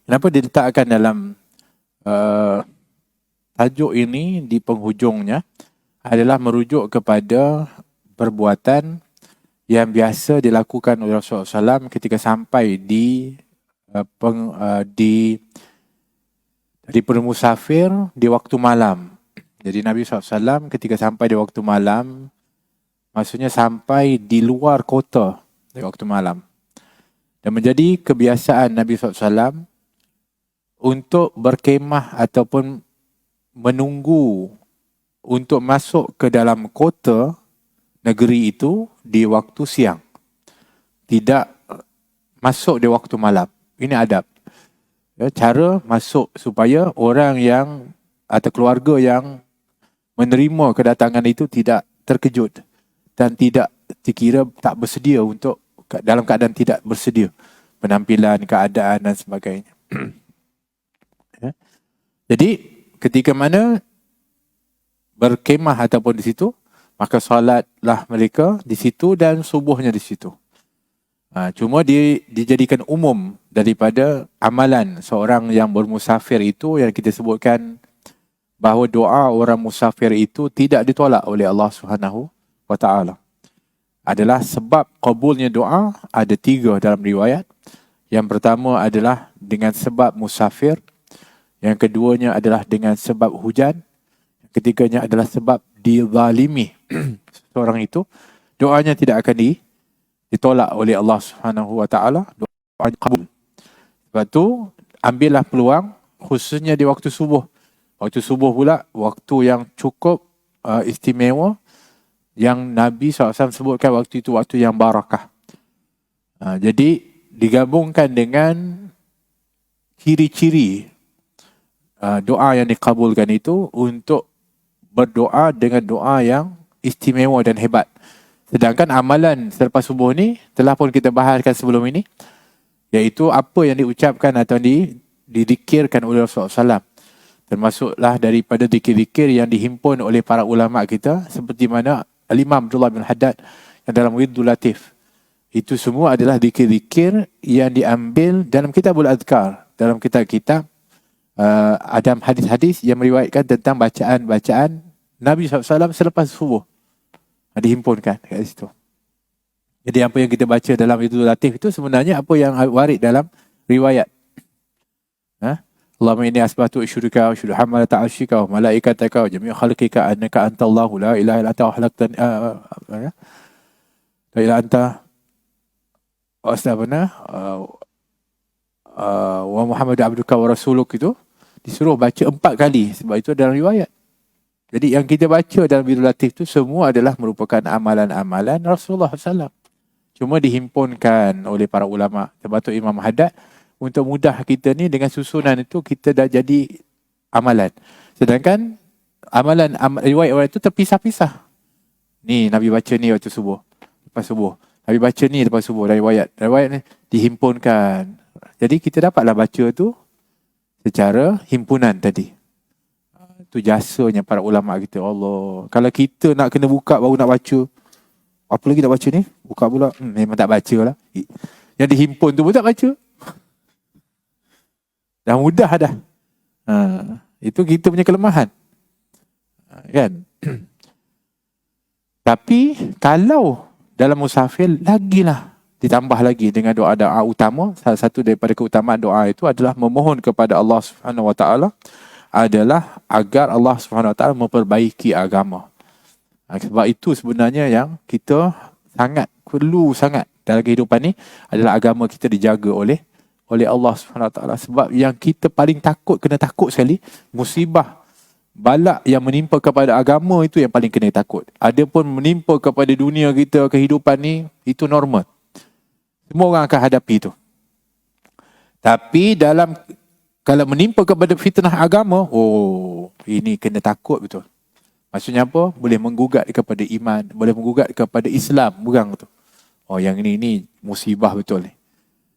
Kenapa diletakkan dalam uh, tajuk ini di penghujungnya adalah merujuk kepada perbuatan yang biasa dilakukan oleh Rasulullah SAW ketika sampai di musafir di waktu malam. Jadi Nabi SAW ketika sampai di waktu malam, maksudnya sampai di luar kota di waktu malam. Dan menjadi kebiasaan Nabi SAW untuk berkemah ataupun menunggu untuk masuk ke dalam kota negeri itu di waktu siang. Tidak masuk di waktu malam. Ini adab. Ya, cara masuk supaya orang yang atau keluarga yang menerima kedatangan itu tidak terkejut dan tidak dikira tak bersedia untuk dalam keadaan tidak bersedia penampilan, keadaan dan sebagainya. Ya. Jadi ketika mana berkemah ataupun di situ, maka solatlah mereka di situ dan subuhnya di situ. Cuma dijadikan umum daripada amalan seorang yang bermusafir itu yang kita sebutkan bahawa doa orang musafir itu tidak ditolak oleh Allah Subhanahu wa taala. Adalah sebab kabulnya doa ada 3 dalam riwayat. Yang pertama adalah dengan sebab musafir. Yang keduanya adalah dengan sebab hujan. Yang ketiganya adalah sebab dizalimi seorang itu. Doanya tidak akan ditolak oleh Allah Subhanahu wa taala, doanya kabul. Sebab tu ambillah peluang khususnya di waktu subuh. Waktu subuh pula waktu yang cukup istimewa yang Nabi SAW sebutkan waktu itu waktu yang barakah. Jadi digabungkan dengan ciri-ciri doa yang dikabulkan itu untuk berdoa dengan doa yang istimewa dan hebat. Sedangkan amalan selepas subuh ni telah pun kita bahaskan sebelum ini, iaitu apa yang diucapkan atau didikirkan oleh Rasulullah SAW. Termasuklah daripada zikir-zikir yang dihimpun oleh para ulama kita, seperti mana Al-Imam Abdullah bin Haddad yang dalam Wirdul Latif. Itu semua adalah zikir-zikir yang diambil dalam Kitabul Adhkar, dalam kitab-kitab ada hadis-hadis yang meriwayatkan tentang bacaan-bacaan Nabi SAW selepas subuh. Dihimpunkan kat situ. Jadi apa yang kita baca dalam Wirdul Latif itu sebenarnya apa yang warid dalam riwayat. Allahumma inni asbahtu asyuruka wa asyudu hamalata arsyika wa malaikataka wa jami'a khalqika annaka antallahu la ilaha illa anta khalaqtani la ilaha anta wa Muhammad abduka wa rasuluk itu disuruh baca 4 kali sebab itu dalam riwayat. Jadi yang kita baca dalam Wirdul Latif itu semua adalah merupakan amalan-amalan Rasulullah SAW. Cuma dihimpunkan oleh para ulama. Sebab tu Imam Haddad untuk mudah kita ni dengan susunan itu kita dah jadi amalan. Sedangkan riwayat itu terpisah-pisah. Ni Nabi baca ni waktu subuh, lepas subuh. Nabi baca ni lepas subuh dari riwayat. Riwayat ni dihimpunkan. Jadi kita dapatlah baca tu secara himpunan tadi. Itu jasanya para ulama kita. Allah. Kalau kita nak kena buka baru nak baca. Apa lagi nak baca ni? Buka pula. Memang tak baca lah. Yang dihimpun tu pun tak baca. Dah mudah dah. Itu kita punya kelemahan. Kan? Tapi kalau dalam musafir lagilah ditambah lagi dengan doa-doa utama. Salah satu daripada keutamaan doa itu adalah memohon kepada Allah Subhanahu wa taala adalah agar Allah SWT memperbaiki agama. Sebab itu sebenarnya yang kita perlu sangat dalam kehidupan ni adalah agama kita dijaga oleh Allah SWT. Sebab yang kita paling kena takut sekali, musibah, balak yang menimpa kepada agama itu yang paling kena takut. Adapun menimpa kepada dunia kita, kehidupan ni, itu normal. Semua orang akan hadapi itu. Tapi kalau menimpa kepada fitnah agama, ini kena takut betul. Maksudnya apa? Boleh menggugat kepada iman, boleh menggugat kepada Islam, bukan tu. Yang ini musibah betul ni.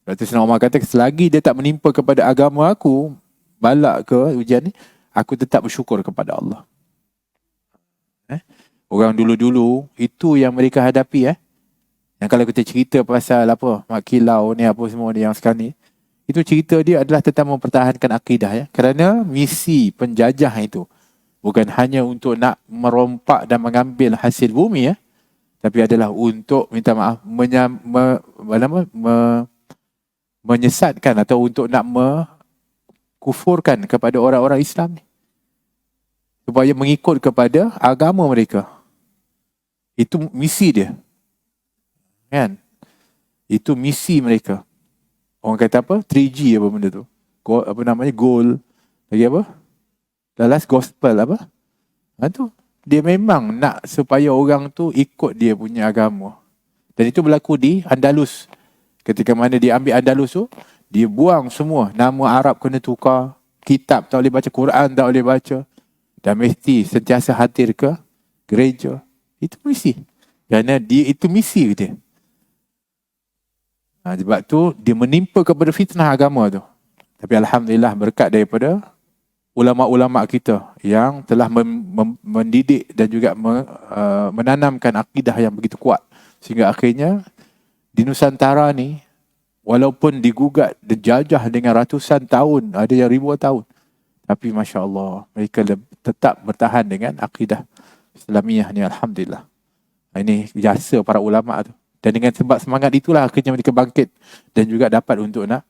Lepas tu Sayyidina Umar kata, selagi dia tak menimpa kepada agama aku, balak ke ujian ni, aku tetap bersyukur kepada Allah. Orang dulu-dulu, itu yang mereka hadapi. Yang kalau kita cerita pasal mak kilau ni, apa semua ni yang sekarang ni, Itu cerita dia adalah tentang mempertahankan akidah ya. Kerana misi penjajah itu bukan hanya untuk nak merompak dan mengambil hasil bumi ya, tapi adalah untuk minta maaf menyesatkan atau untuk nak kufurkan kepada orang-orang Islam ni, supaya mengikut kepada agama mereka. Itu misi dia, kan? Itu misi mereka. Orang kata apa? 3G apa benda tu? Apa namanya? Goal. Lagi apa? The last gospel apa? Tu. Dia memang nak supaya orang tu ikut dia punya agama. Dan itu berlaku di Andalus. Ketika mana dia ambil Andalus tu, dia buang semua. Nama Arab kena tukar. Kitab tak boleh baca. Quran tak boleh baca. Dan mesti sentiasa hadir ke gereja. Itu misi. Kerana dia itu misi dia. Sebab tu dia menimpa kepada fitnah agama tu. Tapi Alhamdulillah berkat daripada ulama-ulama kita yang telah mendidik dan juga menanamkan akidah yang begitu kuat. Sehingga akhirnya di Nusantara ni, walaupun digugat, dijajah dengan ratusan tahun, ada yang ribuan tahun, tapi Masya Allah, mereka tetap bertahan dengan akidah Islamiyah ni, Alhamdulillah. Ini jasa para ulama tu. Dan dengan sebab semangat itulah akhirnya mereka bangkit dan juga dapat untuk nak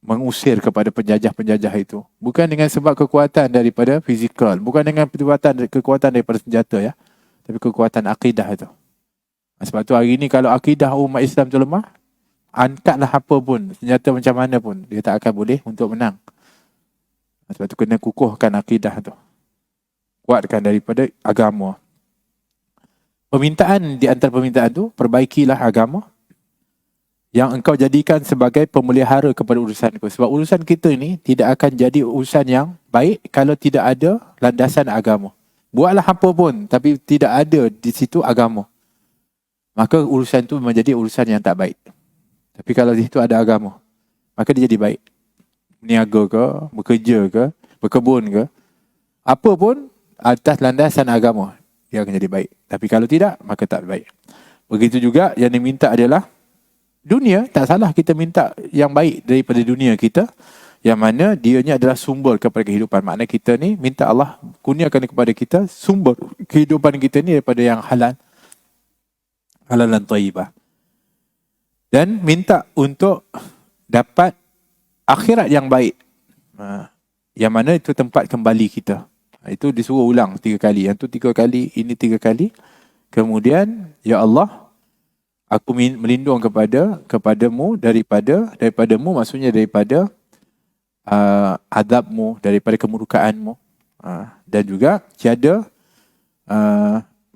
mengusir kepada penjajah-penjajah itu. Bukan dengan sebab kekuatan daripada fizikal, bukan dengan kekuatan daripada senjata ya, tapi kekuatan akidah itu. Sebab tu hari ini kalau akidah umat Islam tu lemah, angkatlah apa pun, senjata macam mana pun, dia tak akan boleh untuk menang. Sebab tu kena kukuhkan akidah tu. Kuatkan daripada agama. Permintaan di antara permintaan tu, perbaikilah agama yang engkau jadikan sebagai pemelihara kepada urusan kau. Sebab urusan kita ni tidak akan jadi urusan yang baik kalau tidak ada landasan agama. Buatlah apa pun tapi tidak ada di situ agama, maka urusan tu menjadi urusan yang tak baik. Tapi kalau di situ ada agama, maka dia jadi baik. Berniaga ke, bekerja ke, berkebun ke, apa pun atas landasan agama, dia akan jadi baik. Tapi kalau tidak, maka tak baik. Begitu juga yang diminta adalah dunia. Tak salah kita minta yang baik daripada dunia kita, yang mana dianya adalah sumber kepada kehidupan. Maknanya kita ni minta Allah kurniakan kepada kita sumber kehidupan kita ni daripada yang halal, halalan thayyibah. Dan minta untuk dapat akhirat yang baik, yang mana itu tempat kembali kita. Itu disuruh ulang 3 kali. Yang tu 3 kali, ini 3 kali. Kemudian, ya Allah, aku melindung kepadamu daripadamu, maksudnya daripada azabmu, daripada kemurkaanmu. Dan juga tiada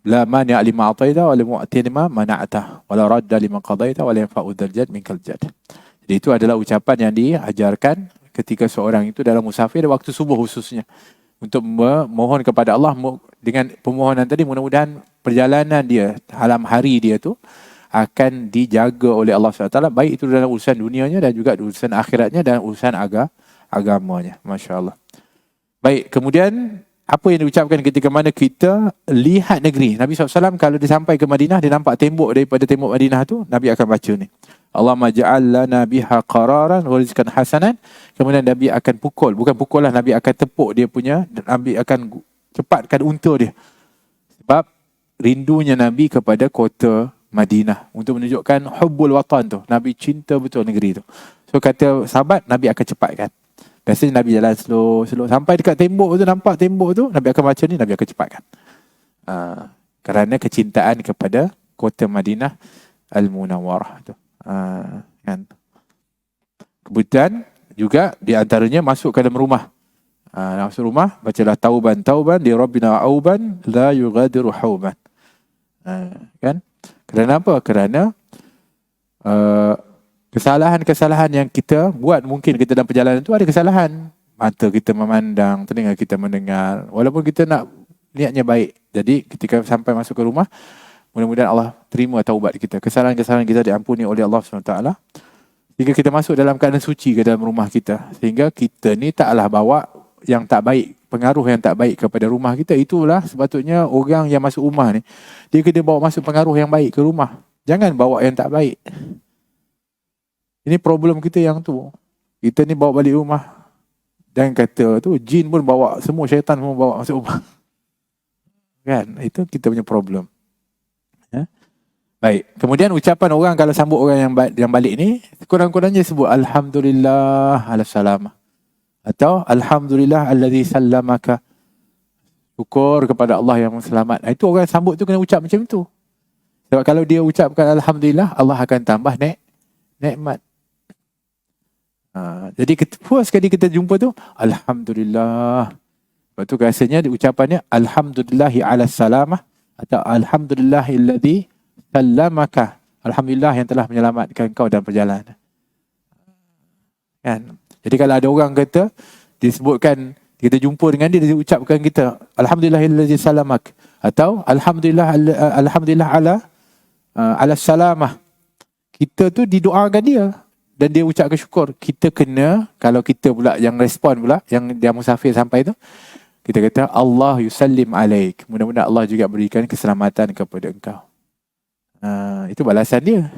la mani' lima ataita wa la mu'ti lima mana'ta wa la radda lima qadaita wa la yanfa'u dzal jad minkal jad. Jadi itu adalah ucapan yang diajarkan ketika seorang itu dalam musafir waktu subuh khususnya, untuk memohon kepada Allah dengan permohonan tadi, mudah-mudahan perjalanan dia, malam hari dia tu akan dijaga oleh Allah SWT, baik itu dalam urusan dunianya dan juga urusan akhiratnya dan urusan agamanya. Masya Allah. Baik, kemudian apa yang diucapkan ketika mana kita lihat negeri. Nabi SAW kalau dia sampai ke Madinah, dia nampak tembok daripada tembok Madinah tu, Nabi akan baca ni, Allahumma ja'al lana biha qararan wa rizqan hasanan. Kemudian Nabi akan pukul, bukan pukul lah, Nabi akan tepuk dia punya, Nabi akan cepatkan unta dia. Sebab rindunya Nabi kepada kota Madinah, untuk menunjukkan hubbul watan tu, Nabi cinta betul negeri tu. So kata sahabat, Nabi akan cepatkan. Biasanya Nabi jalan slow. Sampai dekat tembok tu, nampak tembok tu, Nabi akan baca ni, Nabi akan cepatkan. Kerana kecintaan kepada kota Madinah Al-Munawwarah tu. Kan? Kemudian juga di antaranya masuk ke dalam rumah. Masuk rumah, bacalah tauban li rabbina auban la yughadiru hauban. Kan? Kerana apa? Kerana kesalahan-kesalahan yang kita buat, mungkin kita dalam perjalanan tu ada kesalahan. Mata kita memandang, telinga kita mendengar, walaupun kita nak niatnya baik. Jadi ketika sampai masuk ke rumah, mudah-mudahan Allah terima taubat kita. Kesalahan-kesalahan kita diampuni oleh Allah SWT. Sehingga kita masuk dalam keadaan suci ke dalam rumah kita. Sehingga kita ni taklah bawa yang tak baik, pengaruh yang tak baik kepada rumah kita. Itulah sepatutnya orang yang masuk rumah ni, dia kena bawa masuk pengaruh yang baik ke rumah. Jangan bawa yang tak baik. Ini problem kita yang tu. Kita ni bawa balik rumah. Dan kata tu, jin pun bawa, semua syaitan pun bawa masuk rumah. Kan? Itu kita punya problem. Ya? Baik. Kemudian ucapan orang kalau sambut orang yang balik ni, kurang-kurangnya sebut Alhamdulillah ala salamah. Atau Alhamdulillah alladhi sallamaka. Syukur kepada Allah yang selamat. Itu orang sambut tu kena ucap macam tu. Sebab kalau dia ucapkan Alhamdulillah, Allah akan tambah nikmat. Jadi puas sekali kita jumpa tu, Alhamdulillah. Lepas tu rasanya ucapannya Alhamdulillahi ala salamah atau Alhamdulillahilladzi sallamaka. Alhamdulillah yang telah menyelamatkan kau dalam perjalanan. Kan? Jadi kalau ada orang kata, disebutkan, kita jumpa dengan dia, dia ucapkan kita Alhamdulillahilladzi sallamak atau Alhamdulillah ala salamah. Kita tu didoakan dia dan dia ucapkan syukur. Kita kena, kalau kita pula yang respon pula, yang dia musafir sampai tu, kita kata Allah yusallim alaik. Mudah-mudahan Allah juga berikan keselamatan kepada engkau. Itu balasan dia.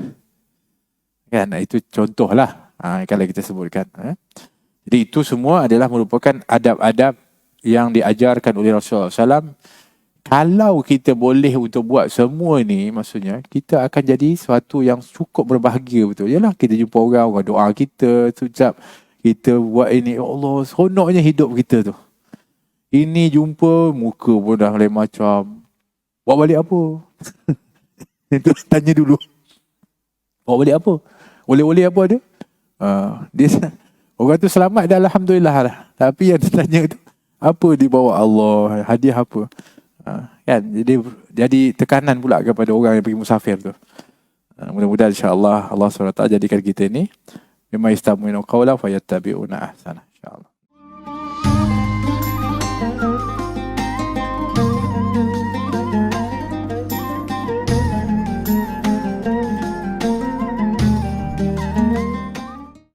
Kan? Itu contohlah kalau kita sebutkan. Jadi itu semua adalah merupakan adab-adab yang diajarkan oleh Rasulullah SAW. Kalau kita boleh untuk buat semua ni, maksudnya kita akan jadi sesuatu yang cukup berbahagia betul. Yalah, kita jumpa orang doa kita, ucap kita buat ini, ya Allah, seronoknya hidup kita tu. Ini jumpa, muka pun dah lain macam. Bawa balik apa? Itu tanya dulu. Bawa balik apa? Oleh-oleh apa ada? Dia orang tu selamat dah, Alhamdulillah lah. Tapi yang tanya tu, apa dibawa Allah? Hadiah apa? Kan? Jadi tekanan pula kepada orang yang pergi musafir tu. Mudah-mudahan insya-Allah Allah SWT jadikan kita ni mimma yastami'una qawla fayattabi'una ahsana, insya-Allah.